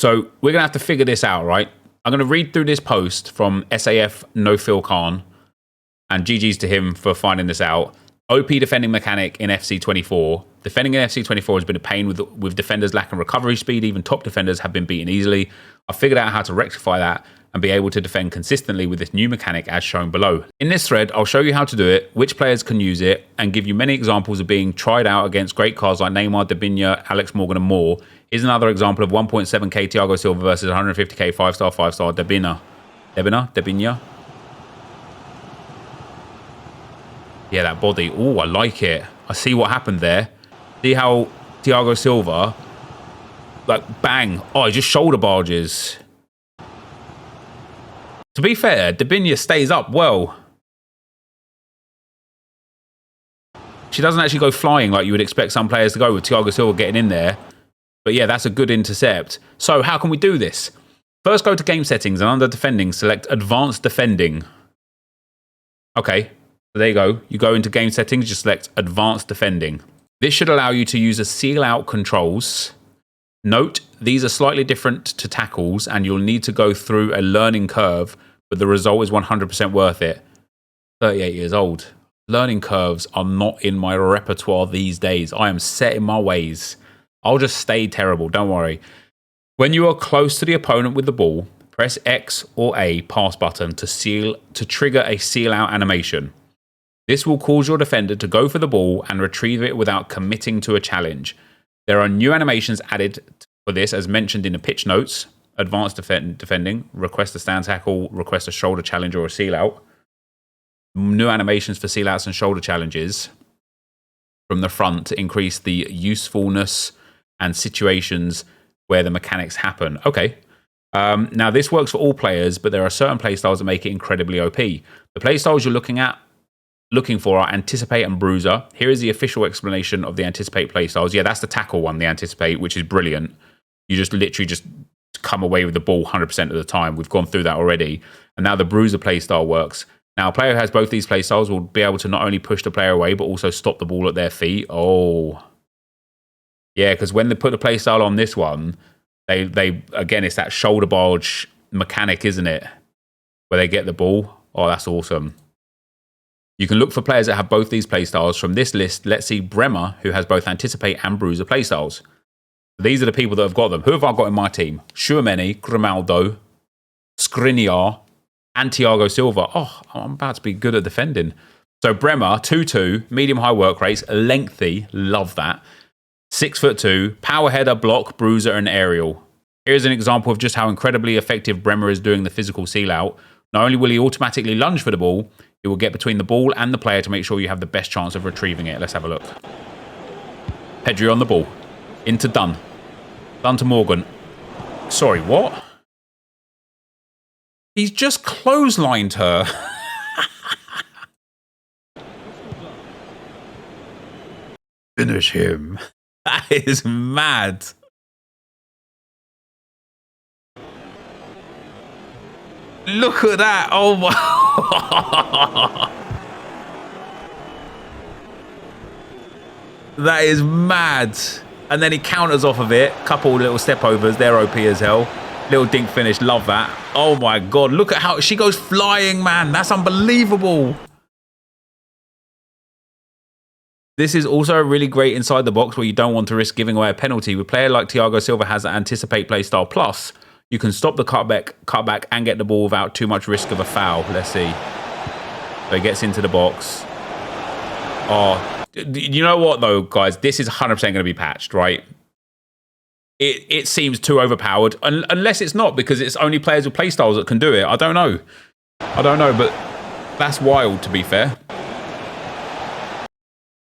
So we're going to have to figure this out, right? I'm going to read through this post from SAF No Phil Khan, and GG's to him for finding this out. OP defending mechanic in FC24. Defending in FC24 has been a pain with defenders lacking recovery speed. Even top defenders have been beaten easily. I've figured out how to rectify that and be able to defend consistently with this new mechanic as shown below. In this thread, I'll show you how to do it, which players can use it, and give you many examples of being tried out against great cards like Neymar, Debinha, Alex Morgan, and more. Here's another example of 1.7k Thiago Silva versus 150k 5-star Debinha. Debinha. Yeah, that body. Oh, I like it. I see what happened there. See how Thiago Silva, like, bang. Oh, he just shoulder barges. To be fair, Debinha stays up well. She doesn't actually go flying like you would expect some players to go with Thiago Silva getting in there. But yeah, that's a good intercept. So how can we do this? First, go to game settings and under defending, select advanced defending. Okay, so there you go. You go into game settings, just select advanced defending. This should allow you to use a seal out controls. Note, these are slightly different to tackles and you'll need to go through a learning curve, but the result is 100% worth it. 38 years old. Learning curves are not in my repertoire these days. I am set in my ways. I'll just stay terrible, don't worry. When you are close to the opponent with the ball, press X or A pass button to trigger a seal out animation. This will cause your defender to go for the ball and retrieve it without committing to a challenge. There are new animations added for this as mentioned in the pitch notes. Advanced defending, request a stand tackle, request a shoulder challenge or a seal out. New animations for seal outs and shoulder challenges from the front to increase the usefulness and situations where the mechanics happen. Okay. Now this works for all players, but there are certain playstyles that make it incredibly OP. The playstyles you're looking for are Anticipate and Bruiser. Here is the official explanation of the Anticipate playstyles. Yeah, that's the tackle one, the Anticipate, which is brilliant. You just literally just come away with the ball 100% of the time. We've gone through that already. And now the Bruiser playstyle works. Now, a player who has both these playstyles will be able to not only push the player away, but also stop the ball at their feet. Oh. Yeah, because when they put the playstyle on this one, they again, it's that shoulder barge mechanic, isn't it? Where they get the ball. Oh, that's awesome. You can look for players that have both these playstyles. From this list, let's see Bremer, who has both Anticipate and Bruiser playstyles. These are the people that have got them. Who have I got in my team? Tchouameni, Grimaldo, Skriniar, and Thiago Silva. Oh, I'm about to be good at defending. So Bremer, 2'2", medium-high work rates, lengthy, love that. 6'2", power header, block, bruiser, and aerial. Here's an example of just how incredibly effective Bremer is doing the physical seal-out. Not only will he automatically lunge for the ball, he will get between the ball and the player to make sure you have the best chance of retrieving it. Let's have a look. Pedri on the ball. Into Dunn. Dunn to Morgan. Sorry, what? He's just clotheslined her. Finish him. That is mad. Look at that. Oh my. That is mad. And then he counters off of it. Couple little step overs. They're OP as hell. Little dink finish. Love that. Oh my God. Look at how she goes flying, man. That's unbelievable. This is also really great inside the box where you don't want to risk giving away a penalty. With a player like Thiago Silva has an Anticipate playstyle plus, you can stop the cutback and get the ball without too much risk of a foul. Let's see. So he gets into the box. Oh, you know what though, guys? This is 100% going to be patched, right? It seems too overpowered, unless it's not, because it's only players with playstyles that can do it. I don't know, but that's wild, to be fair.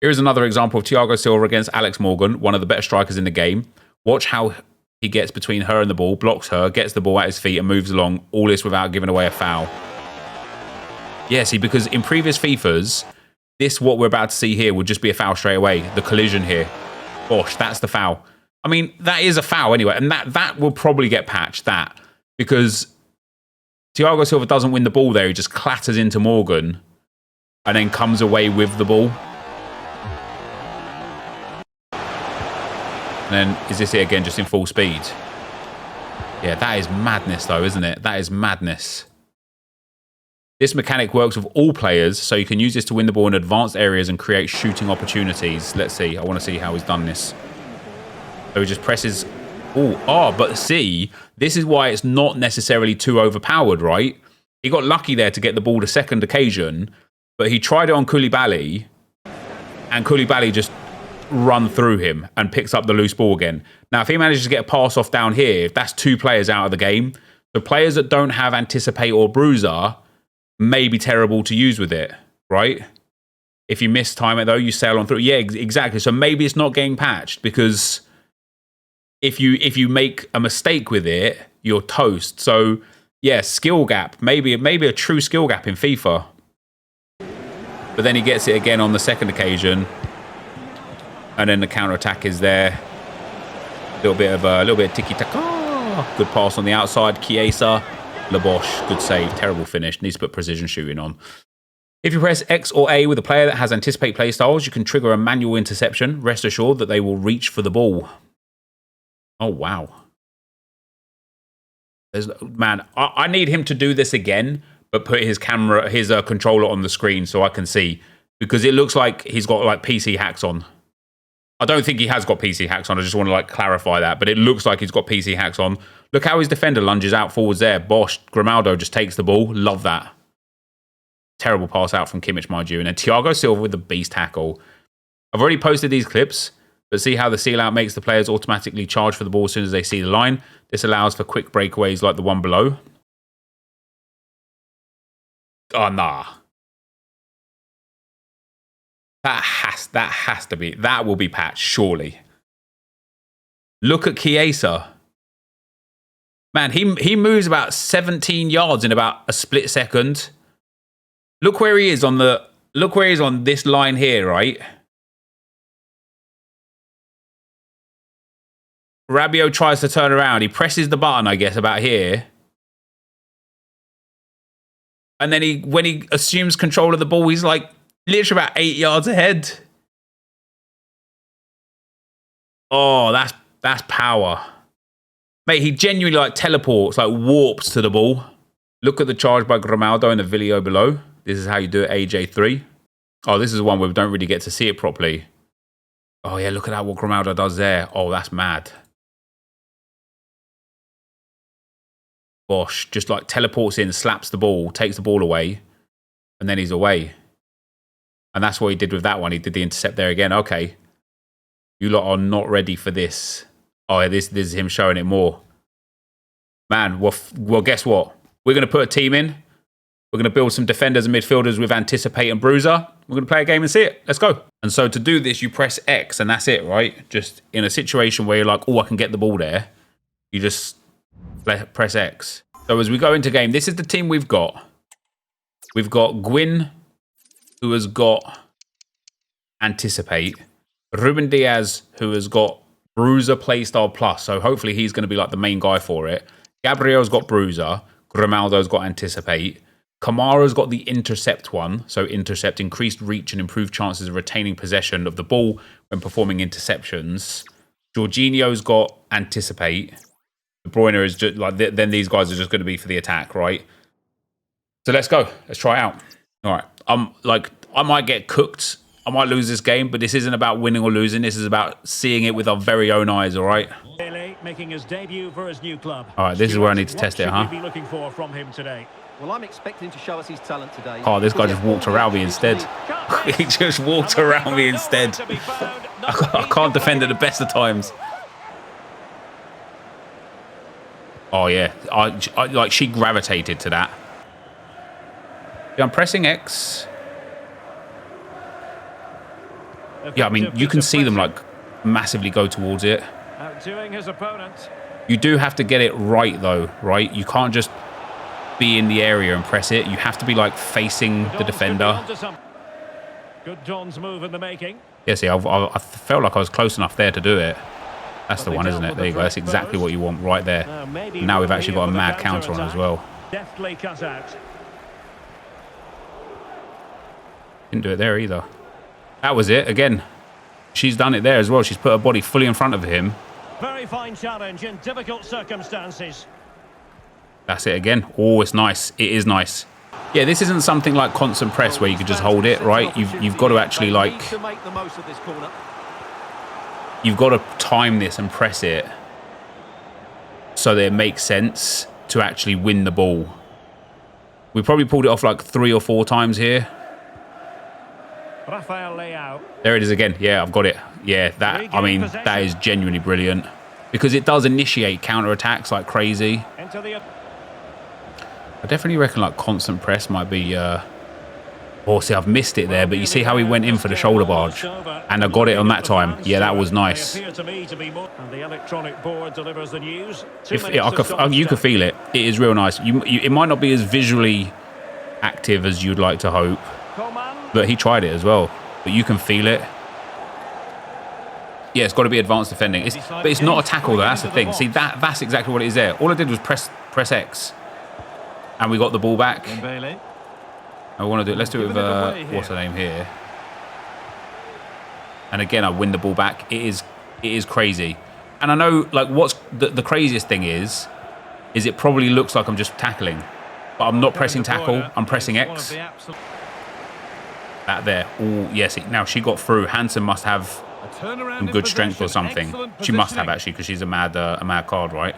Here's another example of Thiago Silva against Alex Morgan, one of the better strikers in the game. Watch how he gets between her and the ball, blocks her, gets the ball at his feet and moves along, all this without giving away a foul. Yeah, see, because in previous FIFAs, what we're about to see here would just be a foul straight away. The collision here. Gosh, that's the foul. I mean, that is a foul anyway, and that will probably get patched, because Thiago Silva doesn't win the ball there. He just clatters into Morgan and then comes away with the ball. And then, is this it again, just in full speed? Yeah, that is madness though, isn't it? That is madness. This mechanic works with all players, so you can use this to win the ball in advanced areas and create shooting opportunities. Let's see. I want to see how he's done this. So he just presses... but see, this is why it's not necessarily too overpowered, right? He got lucky there to get the ball the second occasion, but he tried it on Koulibaly, and Koulibaly just run through him and picks up the loose ball again. Now, if he manages to get a pass off down here, that's 2 players out of the game. So players that don't have Anticipate or Bruiser may be terrible to use with it, right? If you miss time it though, you sail on through. Yeah, exactly. So maybe it's not getting patched because if you make a mistake with it, you're toast. So yeah, skill gap. Maybe a true skill gap in FIFA. But then he gets it again on the second occasion, and then the counter attack is there. A little bit of tiki taka. Good pass on the outside. Chiesa. Labosh, good save, terrible finish. Needs to put precision shooting on. If you press X or A with a player that has Anticipate playstyles, you can trigger a manual interception. Rest assured that they will reach for the ball. Oh, wow. Man, I need him to do this again, but put his controller on the screen so I can see. Because it looks like he's got like PC hacks on. I don't think he has got PC hacks on. I just want to like clarify that. But it looks like he's got PC hacks on. Look how his defender lunges out forwards there. Bosch, Grimaldo just takes the ball. Love that. Terrible pass out from Kimmich, mind you. And then Thiago Silva with the beast tackle. I've already posted these clips, but see how the seal out makes the players automatically charge for the ball as soon as they see the line. This allows for quick breakaways like the one below. Oh, nah. That will be patched, surely. Look at Chiesa. Man, he moves about 17 yards in about a split second. Look where he is on this line here, right? Rabiot tries to turn around. He presses the button, I guess, about here. And then when he assumes control of the ball, he's like literally about 8 yards ahead. Oh, that's power. Mate, he genuinely like teleports, like warps to the ball. Look at the charge by Grimaldo in the video below. This is how you do it, AJ3. Oh, this is one where we don't really get to see it properly. Oh yeah, look at that, what Grimaldo does there. Oh, that's mad. Bosch just like teleports in, slaps the ball, takes the ball away, and then he's away. And that's what he did with that one. He did the intercept there again. Okay. You lot are not ready for this. Oh, this is him showing it more. Man, well, guess what? We're going to put a team in. We're going to build some defenders and midfielders with Anticipate and Bruiser. We're going to play a game and see it. Let's go. And so to do this, you press X and that's it, right? Just in a situation where you're like, oh, I can get the ball there. You just press X. So as we go into game, this is the team we've got. We've got Gwyn, who has got Anticipate. Ruben Diaz, who has got Bruiser Playstyle Plus. So hopefully he's going to be like the main guy for it. Gabriel's got Bruiser. Grimaldo's got Anticipate. Kamara's got the Intercept one. So Intercept, increased reach and improved chances of retaining possession of the ball when performing interceptions. Jorginho's got Anticipate. De Bruyne is just like, then these guys are just going to be for the attack, right? So let's go. Let's try it out. All right. I might get cooked. I might lose this game, but this isn't about winning or losing. This is about seeing it with our very own eyes, all right? Making his debut for his new club. All right, this is where I need to test it, huh? Be looking for from him today? Well, I'm expecting to show us his talent today. Oh, this guy just walked around me instead. He just walked around me instead. I can't defend at the best of times. Oh, yeah. I like, she gravitated to that. Yeah, I'm pressing X. Yeah, I mean, you can see them, like, massively go towards it. Outdoing his opponent. You do have to get it right, though, right? You can't just be in the area and press it. You have to be, like, facing the defender. Good Don's move in the making. Yeah, see, I felt like I was close enough there to do it. That's the one, isn't it? There you go. That's exactly what you want right there. Now we've actually got a mad counter on as well. Deftly cut out. Didn't do it there either. That was it. Again, she's done it there as well. She's put her body fully in front of him. Very fine challenge in difficult circumstances. That's it again. Oh, it's nice. It is nice. Yeah, this isn't something like constant press where you could just hold it, right? You've got to actually like... You've got to time this and press it so that it makes sense to actually win the ball. We probably pulled it off like 3 or 4 times here. There it is again. Yeah, I've got it. Yeah, that, I mean, that is genuinely brilliant because it does initiate counter-attacks like crazy. I definitely reckon like constant press might be... Oh, see, I've missed it there, but you see how he went in for the shoulder barge? And I got it on that time. Yeah, that was nice. You could feel it. It is real nice. It might not be as visually active as you'd like to hope, but he tried it as well. But you can feel it. Yeah, it's got to be advanced defending. But it's not a tackle, though. That's the thing. See, that's exactly what it is there. All I did was press X, and we got the ball back. I want to do it. Let's do it with what's her name here. And again, I win the ball back. It is crazy. And I know, like, what's the craziest thing is it probably looks like I'm just tackling, but I'm not pressing tackle. I'm pressing X. That there. Oh, yes. Now she got through. Hansen must have some good strength or something. She must have actually, because she's a mad card, right?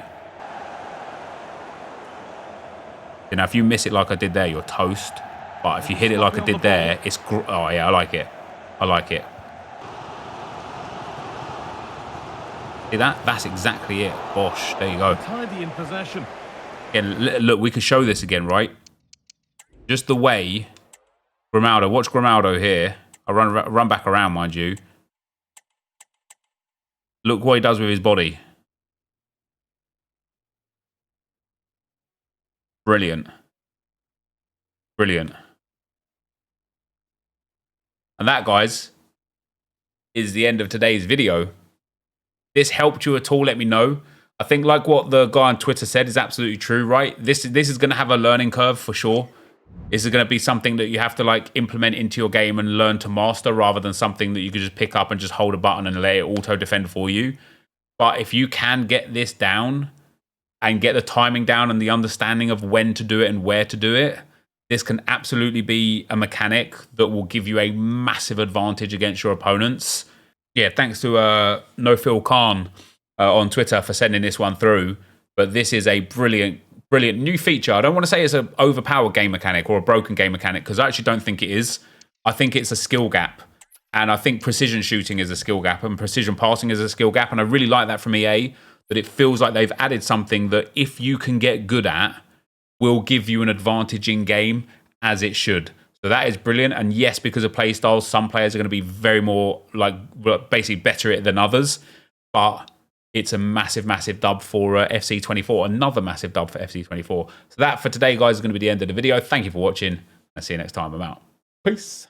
You know, if you miss it like I did there, you're toast. But if you hit it like I did there, it's... Oh, yeah, I like it. I like it. See that? That's exactly it. Bosh. There you go. Tidy in possession. Again, look, we could show this again, right? Just the way... Grimaldo. Watch Grimaldo here. I run back around, mind you. Look what he does with his body. Brilliant. Brilliant. And that, guys, is the end of today's video. This helped you at all, let me know. I think like what the guy on Twitter said is absolutely true, right? This is going to have a learning curve for sure. This is going to be something that you have to like implement into your game and learn to master rather than something that you could just pick up and just hold a button and let it auto defend for you. But if you can get this down and get the timing down and the understanding of when to do it and where to do it, this can absolutely be a mechanic that will give you a massive advantage against your opponents. Yeah, thanks to No Phil Khan on Twitter for sending this one through. But this is a brilliant new feature. I don't want to say it's an overpowered game mechanic or a broken game mechanic because I actually don't think it is. I think it's a skill gap. And I think precision shooting is a skill gap and precision passing is a skill gap. And I really like that from EA, that it feels like they've added something that if you can get good at, will give you an advantage in game as it should. So that is brilliant. And yes, because of play styles, some players are going to be very more like basically better at it than others. But it's a massive, massive dub for FC24. Another massive dub for FC24. So that for today, guys, is going to be the end of the video. Thank you for watching. I'll see you next time. I'm out. Peace.